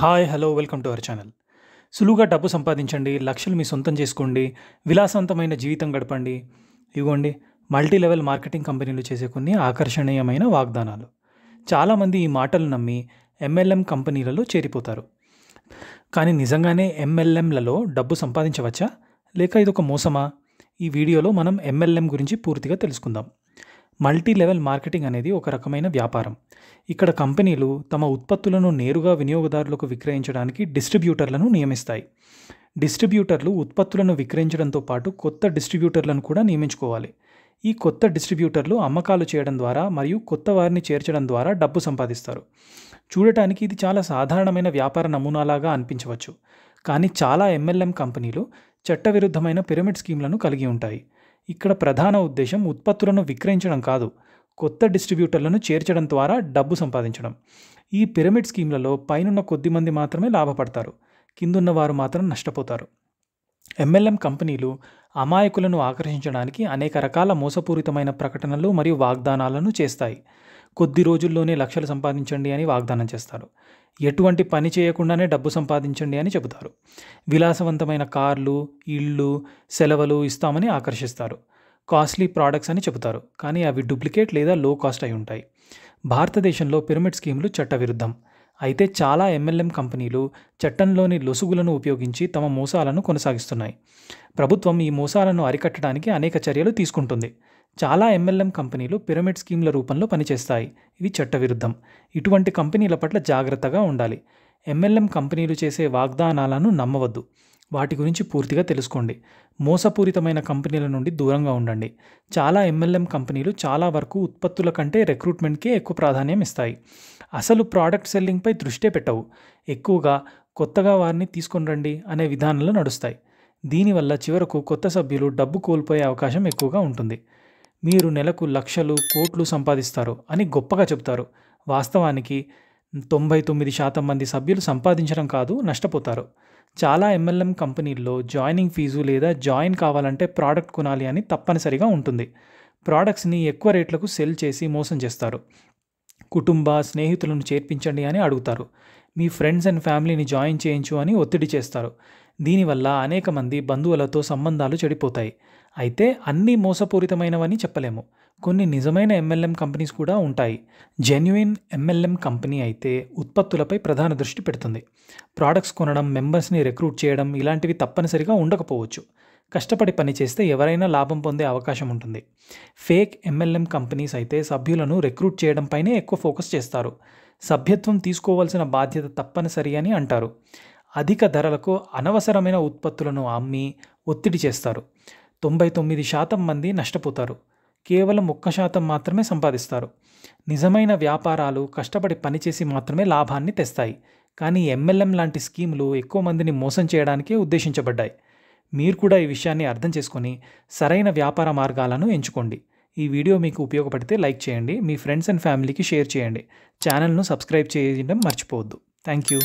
Hi hello welcome to our channel. సులువుగా డబ్బు సంపాదించండి, లక్షలు మీ సొంతం చేసుకోండి, విలాసవంతమైన జీవితం గడపండి. ఇవ్వండి మల్టీ లెవెల్ మార్కెటింగ్ కంపెనీలు చేసే కొన్ని ఆకర్షణీయమైన వాగ్దానాలు. చాలామంది ఈ మాటలు నమ్మి ఎంఎల్ఎం కంపెనీలలో చేరిపోతారు. కానీ నిజంగానే ఎంఎల్ఎంలలో డబ్బు సంపాదించవచ్చా, లేక ఇదొక మోసమా? ఈ వీడియోలో మనం ఎంఎల్ఎం గురించి పూర్తిగా తెలుసుకుందాం. మల్టీ లెవెల్ మార్కెటింగ్ అనేది ఒక రకమైన వ్యాపారం. ఇక్కడ కంపెనీలు తమ ఉత్పత్తులను నేరుగా వినియోగదారులకు విక్రయించడానికి డిస్ట్రిబ్యూటర్లను నియమిస్తాయి. డిస్ట్రిబ్యూటర్లు ఉత్పత్తులను విక్రయించడంతో పాటు కొత్త డిస్ట్రిబ్యూటర్లను కూడా నియమించుకోవాలి. ఈ కొత్త డిస్ట్రిబ్యూటర్లు అమ్మకాలు చేయడం ద్వారా మరియు కొత్త వారిని చేర్చడం ద్వారా డబ్బు సంపాదిస్తారు. చూడటానికి ఇది చాలా సాధారణమైన వ్యాపార నమూనాలాగా అనిపించవచ్చు, కానీ చాలా ఎంఎల్ఎం కంపెనీలు చట్టవిరుద్ధమైన పిరమిడ్ స్కీమ్లను కలిగి ఉంటాయి. ఇక్కడ ప్రధాన ఉద్దేశం ఉత్పత్తులను విక్రయించడం కాదు, కొత్త డిస్ట్రిబ్యూటర్లను చేర్చడం ద్వారా డబ్బు సంపాదించడం. ఈ పిరమిడ్ స్కీమ్లలో పైనున్న కొద్దిమంది మాత్రమే లాభపడతారు, కిందున్న వారు మాత్రం నష్టపోతారు. ఎంఎల్ఎం కంపెనీలు అమాయకులను ఆకర్షించడానికి అనేక రకాల మోసపూరితమైన ప్రకటనలు మరియు వాగ్దానాలను చేస్తాయి. కొద్ది రోజుల్లోనే లక్షలు సంపాదించండి అని వాగ్దానం చేస్తారు. ఎటువంటి పని చేయకుండానే డబ్బు సంపాదించండి అని చెబుతారు. విలాసవంతమైన కార్లు, ఇళ్ళు, సెలవులు ఇస్తామని ఆకర్షిస్తారు. కాస్ట్లీ ప్రోడక్ట్స్ అని చెబుతారు, కానీ అవి డూప్లికేట్ లేదా లో కాస్ట్ అయి ఉంటాయి. భారతదేశంలో పిరమిడ్ స్కీములు చట్టవిరుద్ధం. అయితే చాలా ఎంఎల్ఎం కంపెనీలు చట్టంలోని లొసుగులను ఉపయోగించి తమ మోసాలను కొనసాగిస్తున్నాయి. ప్రభుత్వం ఈ మోసాలను అరికట్టడానికి అనేక చర్యలు తీసుకుంటుంది. చాలా ఎంఎల్ఎం కంపెనీలు పిరమిడ్ స్కీమ్ల రూపంలో పనిచేస్తాయి. ఇవి చట్టవిరుద్ధం. ఇటువంటి కంపెనీల పట్ల జాగ్రత్తగా ఉండాలి. ఎంఎల్ఎం కంపెనీలు చేసే వాగ్దానాలను నమ్మవద్దు. వాటి గురించి పూర్తిగా తెలుసుకోండి. మోసపూరితమైన కంపెనీల నుండి దూరంగా ఉండండి. చాలా ఎంఎల్ఎం కంపెనీలు చాలా వరకు ఉత్పత్తుల కంటే రిక్రూట్మెంట్కే ఎక్కువ ప్రాధాన్యం ఇస్తాయి. అసలు ప్రోడక్ట్ సెల్లింగ్పై దృష్టే పెట్టవు. ఎక్కువగా కొత్తగా వారిని తీసుకొని రండి అనే విధానంలో నడుస్తాయి. దీనివల్ల చివరకు కొత్త సభ్యులు డబ్బు కోల్పోయే అవకాశం ఎక్కువగా ఉంటుంది. మీరు నెలకు లక్షలు, కోట్లు సంపాదిస్తారు అని గొప్పగా చెబుతారు. వాస్తవానికి 99% మంది సభ్యులు సంపాదించడం కాదు, నష్టపోతారు. చాలా ఎంఎల్ఎం కంపెనీల్లో జాయినింగ్ ఫీజు లేదా జాయిన్ కావాలంటే ప్రోడక్ట్ కొనాలి అని తప్పనిసరిగా ఉంటుంది. ప్రోడక్ట్స్ని ఎక్కువ రేట్లకు సెల్ చేసి మోసం చేస్తారు. కుటుంబ స్నేహితులను చేర్పించండి అని అడుగుతారు. మీ ఫ్రెండ్స్ అండ్ ఫ్యామిలీని జాయిన్ చేయించు అని ఒత్తిడి చేస్తారు. దీనివల్ల అనేక మంది బంధువులతో సంబంధాలు చెడిపోతాయి. అయితే అన్నీ మోసపూరితమైనవని చెప్పలేము. కొన్ని నిజమైన ఎంఎల్ఎం కంపెనీస్ కూడా ఉంటాయి. జెన్యుయిన్ ఎంఎల్ఎం కంపెనీ అయితే ఉత్పత్తులపై ప్రధాన దృష్టి పెడుతుంది. ప్రోడక్ట్స్ కొనడం, మెంబర్స్ని రిక్రూట్ చేయడం ఇలాంటివి తప్పనిసరిగా ఉండకపోవచ్చు. కష్టపడి పనిచేస్తే ఎవరైనా లాభం పొందే అవకాశం ఉంటుంది. ఫేక్ ఎంఎల్ఎం కంపెనీస్ అయితే సభ్యులను రిక్రూట్ చేయడంపైనే ఎక్కువ ఫోకస్ చేస్తారు. సభ్యత్వం తీసుకోవాల్సిన బాధ్యత తప్పనిసరి అని అంటారు. అధిక ధరలకు అనవసరమైన ఉత్పత్తులను అమ్మి ఒత్తిడి చేస్తారు. 99% మంది నష్టపోతారు. కేవలం 1% మాత్రమే సంపాదిస్తారు. నిజమైన వ్యాపారాలు కష్టపడి పనిచేసి మాత్రమే లాభాన్ని తెస్తాయి. కానీ ఎంఎల్ఎం లాంటి స్కీములు ఎక్కువ మందిని మోసం చేయడానికే ఉద్దేశించబడ్డాయి. మీరు కూడా ఈ విషయాన్ని అర్థం చేసుకొని సరైన వ్యాపార మార్గాలను ఎంచుకోండి. ఈ వీడియో మీకు ఉపయోగపడితే లైక్ చేయండి, మీ ఫ్రెండ్స్ అండ్ ఫ్యామిలీకి షేర్ చేయండి. ఛానల్ను సబ్స్క్రైబ్ చేయడం మర్చిపోవద్దు. Thank you.